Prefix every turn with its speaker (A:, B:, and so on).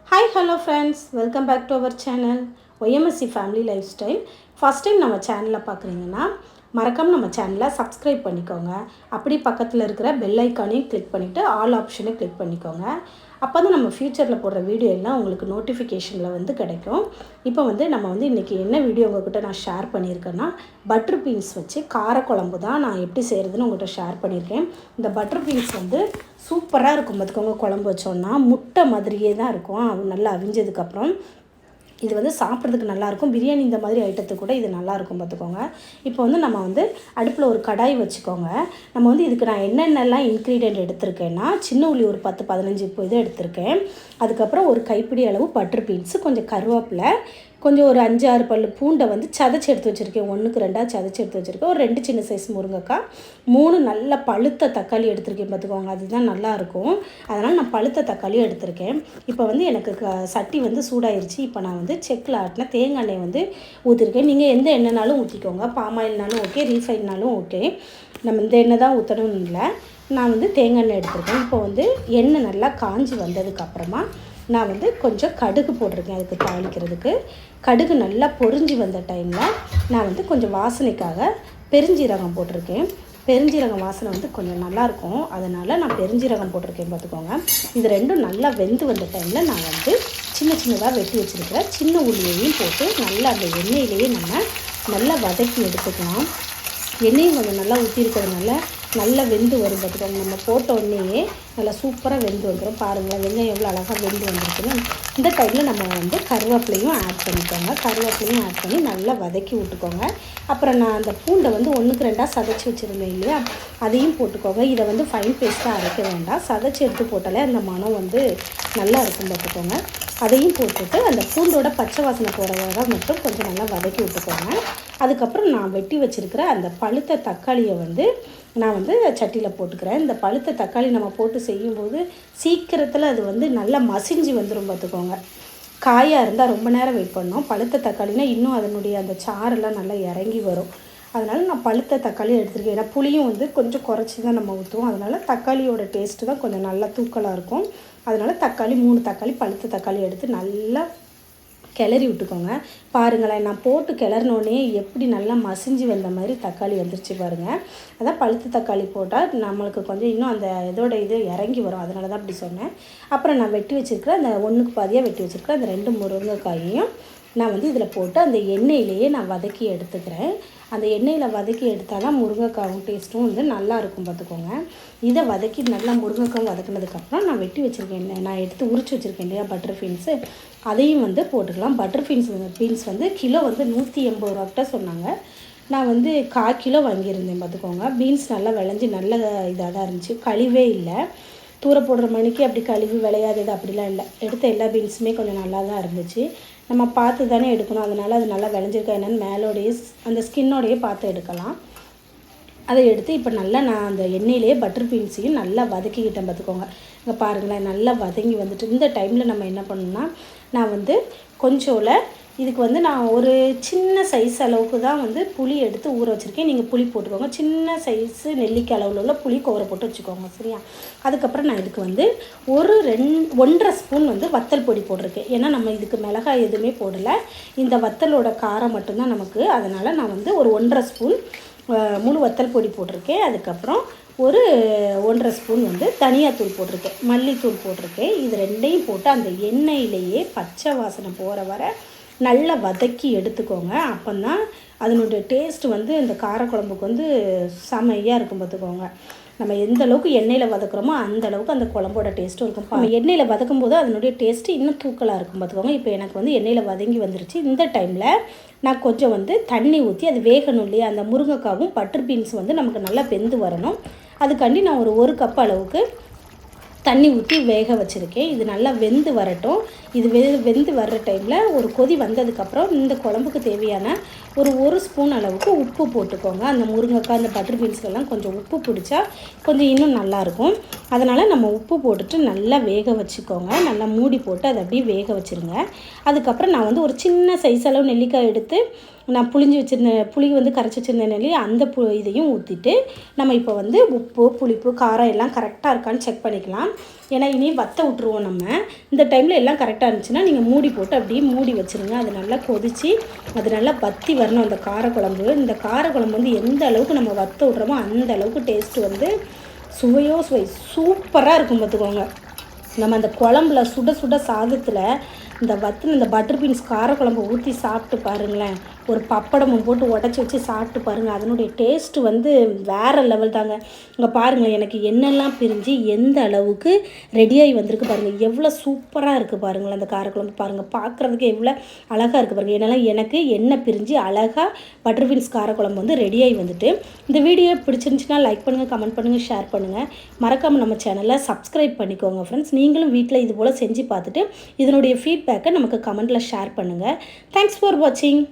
A: Hi hello friends, welcome back to our channel YMSC family lifestyle. First time நம்ம சேனலை பார்க்குறீங்கன்னா மறக்காமல் நம்ம சேனலை சப்ஸ்கிரைப் பண்ணிக்கோங்க. அப்படி பக்கத்தில் இருக்கிற பெல் ஐக்கானையும் கிளிக் பண்ணிவிட்டு ஆல் ஆப்ஷனை கிளிக் பண்ணிக்கோங்க. அப்போ தான் நம்ம ஃப்யூச்சரில் போடுற வீடியோ எல்லாம் உங்களுக்கு நோட்டிஃபிகேஷனில் கிடைக்கும். இப்போ நம்ம இன்றைக்கி என்ன வீடியோ உங்கள்கிட்ட நான் ஷேர் பண்ணியிருக்கேன்னா, பட்டர் பீன்ஸ் வச்சு காரக்குழம்பு தான் நான் எப்படி செய்கிறதுன்னு உங்கள்கிட்ட ஷேர் பண்ணியிருக்கேன். இந்த பட்டர் பீன்ஸ் சூப்பராக இருக்கும். பார்த்துக்கோங்க, குழம்பு வச்சோன்னா முட்டை மாதிரியே தான் இருக்கும். நல்லா அவிஞ்சதுக்கப்புறம் இது சாப்பிட்றதுக்கு நல்லாயிருக்கும். பிரியாணி இந்த மாதிரி ஐட்டத்துக்கு கூட இது நல்லாயிருக்கும். பார்த்துக்கோங்க. இப்போ நம்ம அடுப்பில் ஒரு கடாய் வச்சுக்கோங்க. நம்ம இதுக்கு நான் என்னென்னலாம் இன்க்ரீடியன்ட் எடுத்திருக்கேன்னா, சின்ன உள்ளி ஒரு 10-15 இது எடுத்திருக்கேன். அதுக்கப்புறம் ஒரு கைப்பிடி அளவு பட்டர் பீன்ஸு, கொஞ்சம் கருவேப்பிலை, கொஞ்சம் ஒரு 5-6 பல் பூண்டை சதைச்சி எடுத்து வச்சுருக்கேன். 1க்கு 2 சதைச்சி எடுத்து வச்சுருக்கேன். ஒரு 2 சின்ன சைஸ் முருங்கைக்காய், 3 நல்ல பழுத்த தக்காளி எடுத்திருக்கேன். பார்த்துக்கோங்க, அதுதான் நல்லாயிருக்கும். அதனால் நான் பழுத்த தக்காளியும் எடுத்திருக்கேன். இப்போ எனக்கு சட்டி சூடாயிருச்சு. இப்போ நான் செக்கில் ஆட்டின தேங்காய் எண்ணெய் ஊற்றிருக்கேன். நீங்கள் எந்த எண்ணெய்னாலும் ஊற்றிக்கோங்க. பாமாயில்னாலும் ஓகே, ரீஃபைன்னாலும் ஓகே. நம்ம இந்த எண்ணெய் தான் ஊற்றணும்னு இல்லை. நான் தேங்காய் எண்ணெய் எடுத்திருக்கேன். இப்போ எண்ணெய் நல்லா காஞ்சி வந்ததுக்கப்புறமா நான் கொஞ்சம் கடுகு போட்டிருக்கேன். அதுக்கு தாளிக்கிறதுக்கு கடுகு நல்லா பொரிஞ்சு வந்த டைமில் நான் கொஞ்சம் வாசனைக்காக பெருஞ்சீரகம் போட்டிருக்கேன். பெருஞ்சீரகம் வாசனை கொஞ்சம் நல்லாயிருக்கும். அதனால் நான் பெருஞ்சீரகம் போட்டிருக்கேன். பார்த்துக்கோங்க. இது ரெண்டும் நல்லா வெந்து வந்த டைமில் நான் சின்ன சின்னதாக வெட்டி வச்சுருக்கிற சின்ன உள்ளியையும் போட்டு நல்லா அந்த எண்ணெயிலேயே நம்ம நல்லா வதக்கி எடுத்துக்கலாம். எண்ணெயும் கொஞ்சம் நல்லா ஊற்றிருக்கிறதுனால நல்லா வெந்து வரும். பார்த்துக்கோங்க, நம்ம போட்ட உடனேயே நல்லா சூப்பராக வெந்து வந்துடும். பாருங்களேன், வெங்காயம் எவ்வளோ அழகாக வெந்து வந்துருக்குன்னு. இந்த டைமில் நம்ம கருவேப்பிலையும் ஆட் பண்ணிக்கோங்க. கருவேப்பிலையும் ஆட் பண்ணி நல்லா வதக்கி விட்டுக்கோங்க. அப்புறம் நான் அந்த பூண்டை 1க்கு 2 சதைச்சி வச்சுருந்தேன் இல்லையா, அதையும் போட்டுக்கோங்க. இதை ஃபைன் பேஸ்ட்டாக அரைக்க வேண்டாம். சதைச்சி எடுத்து போட்டாலே அந்த மனம் நல்லா இருக்கும். பார்த்துக்கோங்க, அதையும் போட்டுட்டு அந்த பூண்டோட பச்சை வாசனை போகிற வரை மட்டும் கொஞ்சம் நல்லா வதக்கி விட்டுக்கோங்க. அதுக்கப்புறம் நான் வெட்டி வச்சுருக்கிற அந்த பழுத்த தக்காளியை நான் சட்டியில் போட்டுக்கிறேன். இந்த பழுத்த தக்காளி நம்ம போட்டு செய்யும்போது சீக்கிரத்தில் அது நல்லா மசிஞ்சு வந்துடும். பார்த்துக்கோங்க, காயாக இருந்தால் ரொம்ப நேரம் வெயிட் பண்ணோம். பழுத்த தக்காளினா இன்னும் அதனுடைய அந்த சாரெல்லாம் நல்லா இறங்கி வரும். அதனால் நான் பழுத்த தக்காளி எடுத்துருக்கேன். ஏன்னா புளியும் கொஞ்சம் குறைச்சி தான் நம்ம ஊற்றுவோம். அதனால் தக்காளியோட டேஸ்ட்டு தான் கொஞ்சம் நல்லா தூக்கலாக இருக்கும். அதனால் 3 தக்காளி பழுத்த தக்காளி எடுத்து நல்லா கிளறி விட்டுக்கோங்க. பாருங்களேன், நான் போட்டு கிளறினோடனே எப்படி நல்லா மசிஞ்சு வந்த மாதிரி தக்காளி வந்துருச்சு பாருங்கள். அதான் பழுத்த தக்காளி போட்டால் நம்மளுக்கு கொஞ்சம் இன்னும் அந்த இது இறங்கி வரும். அதனால தான் அப்படி சொன்னேன். அப்புறம் நான் வெட்டி வச்சுருக்கிற அந்த 1க்கு பாதியாக வெட்டி வச்சுருக்கிற அந்த 2 முருங்கைக்காயையும் நான் இதில் போட்டு அந்த எண்ணெயிலேயே நான் வதக்கி எடுத்துக்கிறேன். அந்த எண்ணெயில் வதக்கி எடுத்தால் தான் முருங்கைக்காவும் டேஸ்ட்டும் நல்லா இருக்கும். பார்த்துக்கோங்க, இதை வதக்கி நல்லா முருங்கைக்காவும் வதக்கினதுக்கப்புறம் நான் வெட்டி வச்சுருக்கேன், நான் எடுத்து உரிச்சு வச்சுருக்கேன் இல்லையா பட்டர் பீன்ஸு, அதையும் போட்டுக்கலாம். பட்டர் பீன்ஸ் கிலோ 180 ரூபாக்கிட்ட சொன்னாங்க. நான் 1/4 கிலோ வாங்கியிருந்தேன். பார்த்துக்கோங்க, பீன்ஸ் நல்லா விளைஞ்சி நல்ல இதாக தான் இருந்துச்சு. கழிவே இல்லை. தூர போடுற மணிக்கு அப்படி கழுவி விளையாதது அப்படிலாம் இல்லை. எடுத்த எல்லா பீன்ஸுமே கொஞ்சம் நல்லா தான் இருந்துச்சு. நம்ம பார்த்து தானே எடுக்கணும். அதனால் அது நல்லா விளைஞ்சிருக்கா என்னென்னு மேலோடையே அந்த ஸ்கின்னோடையே பார்த்து எடுக்கலாம். அதை எடுத்து இப்போ நல்லா நான் அந்த எண்ணெயிலேயே பட்டர் பீன்ஸையும் நல்லா வதக்கிக்கிட்டேன். பார்த்துக்கோங்க, இங்கே பாருங்களேன், நல்லா வதங்கி வந்துட்டு இந்த டைமில் நம்ம என்ன பண்ணணும்னா, நான் கொஞ்சோல இதுக்கு நான் ஒரு சின்ன சைஸ் அளவுக்கு தான் புளி எடுத்து ஊற வச்சுருக்கேன். நீங்கள் புளி போட்டுக்கோங்க. சின்ன சைஸு நெல்லிக்காய் அளவில் உள்ள புளி கோரை போட்டு வச்சுக்கோங்க, சரியா? அதுக்கப்புறம் நான் இதுக்கு ஒரு 1.5 ஸ்பூன் வத்தல் பொடி போட்டிருக்கேன். ஏன்னா நம்ம இதுக்கு மிளகாய் எதுவுமே போடலை. இந்த வத்தலோட காரம் மட்டும்தான் நமக்கு. அதனால் நான் ஒரு 1.5 ஸ்பூன் முழு வத்தல் பொடி போட்டிருக்கேன். அதுக்கப்புறம் ஒரு 1.5 ஸ்பூன் தனியாத்தூள் போட்டிருக்கேன், மல்லித்தூள் போட்டிருக்கேன். இது ரெண்டையும் போட்டு அந்த எண்ணெயிலேயே பச்சை வாசனை போகிற வரை நல்லா வதக்கி எடுத்துக்கோங்க. அப்போ தான் அதனுடைய டேஸ்ட்டு இந்த காரக்குழம்புக்கு செமையாக இருக்கும். பார்த்துக்கோங்க, நம்ம எந்த அளவுக்கு எண்ணெயில் வதக்குறோமோ அந்த அளவுக்கு அந்த குழம்போட டேஸ்ட்டும் இருக்கும். நம்ம எண்ணெயில் வதக்கும் போது அதனுடைய டேஸ்ட்டு இன்னும் தூக்கலாக இருக்கும். பார்த்துக்கோங்க, இப்போ எனக்கு எண்ணெயில் வதங்கி வந்துருச்சு. இந்த டைமில் நான் கொஞ்சம் தண்ணி ஊற்றி அது வேகணும் இல்லையா, அந்த முருங்கைக்காவும் பட்டர் பீன்ஸ் நமக்கு நல்லா வெந்து வரணும். அதுக்காண்டி நான் ஒரு கப் அளவுக்கு தண்ணி ஊற்றி வேக வச்சுருக்கேன். இது நல்லா வெந்து வரட்டும். இது வெந்து வர்ற டைமில் ஒரு கொதி வந்ததுக்கப்புறம் இந்த குழம்புக்கு தேவையான ஒரு ஸ்பூன் அளவுக்கு உப்பு போட்டுக்கோங்க. அந்த முருங்கைக்காய் அந்த பட்டர் பீன்ஸ்க்கெல்லாம் கொஞ்சம் உப்பு பிடிச்சா கொஞ்சம் இன்னும் நல்லாயிருக்கும். அதனால் நம்ம உப்பு போட்டுட்டு நல்லா வேக வச்சுக்கோங்க. நல்லா மூடி போட்டு அதை அப்படியே வேக வச்சுருங்க. அதுக்கப்புறம் நான் வந்து ஒரு சின்ன சைஸ் அளவு நெல்லிக்காய் எடுத்து நான் புளிஞ்சு வச்சுருந்தேன், புளி வந்து கரைச்சி வச்சுருந்தேன் நெல்லி, அந்த இதையும் ஊற்றிட்டு நம்ம இப்போ வந்து உப்பு, புளிப்பு, காரம் எல்லாம் கரெக்டாக இருக்கான்னு செக் பண்ணிக்கலாம். ஏன்னா இனி வற்ற விட்ருவோம் நம்ம. இந்த டைமில் எல்லாம் கரெக்டாக இருந்துச்சுன்னா நீங்கள் மூடி போட்டு அப்படியே மூடி வச்சுருங்க. அது நல்லா கொதித்து அது நல்லா வற்றி வரணும் அந்த காரக்குழம்பு. இந்த காரக்குழம்பு வந்து எந்த அளவுக்கு நம்ம வற்ற விட்றோமோ அந்த அளவுக்கு டேஸ்ட்டு வந்து சுவையோ சுவை சூப்பராக இருக்கும் பார்த்துக்கோங்க. நம்ம அந்த குழம்புல சுட சுட சாதத்தில் இந்த இந்த பட்டர் பீன்ஸ் காரக்குழம்பு ஊற்றி சாப்பிட்டு பாருங்களேன். ஒரு பப்படமும் போட்டு உடச்சி வச்சு சாப்பிட்டு பாருங்கள். அதனுடைய டேஸ்ட்டு வந்து வேறு லெவல் தாங்க. இங்கே பாருங்கள் எனக்கு எண்ணெய்லாம் பிரிஞ்சு எந்த அளவுக்கு ரெடியாகி வந்திருக்கு பாருங்கள். எவ்வளோ சூப்பராக இருக்குது பாருங்களேன். அந்த காரக்குழம்பு பாருங்கள், பார்க்குறதுக்கு எவ்வளோ அழகாக இருக்குது பாருங்கள். என்னெல்லாம் எனக்கு எண்ணெய் பிரிஞ்சு அழகாக பட்டர் பீன்ஸ் காரக்குழம்பு வந்து ரெடியாகி வந்துட்டு. இந்த வீடியோ பிடிச்சிருந்துச்சுன்னா லைக் பண்ணுங்கள், கமெண்ட் பண்ணுங்கள், ஷேர் பண்ணுங்கள். மறக்காமல் நம்ம சேனலை சப்ஸ்கிரைப் பண்ணிக்கோங்க ஃப்ரெண்ட்ஸ். நீங்களும் வீட்டில் இது போல் செஞ்சு பார்த்துட்டு இதனுடைய ஃபீட்பேக்கை நமக்கு கமெண்ட்டில் ஷேர் பண்ணுங்கள். தேங்க்ஸ் ஃபார் வாட்சிங்.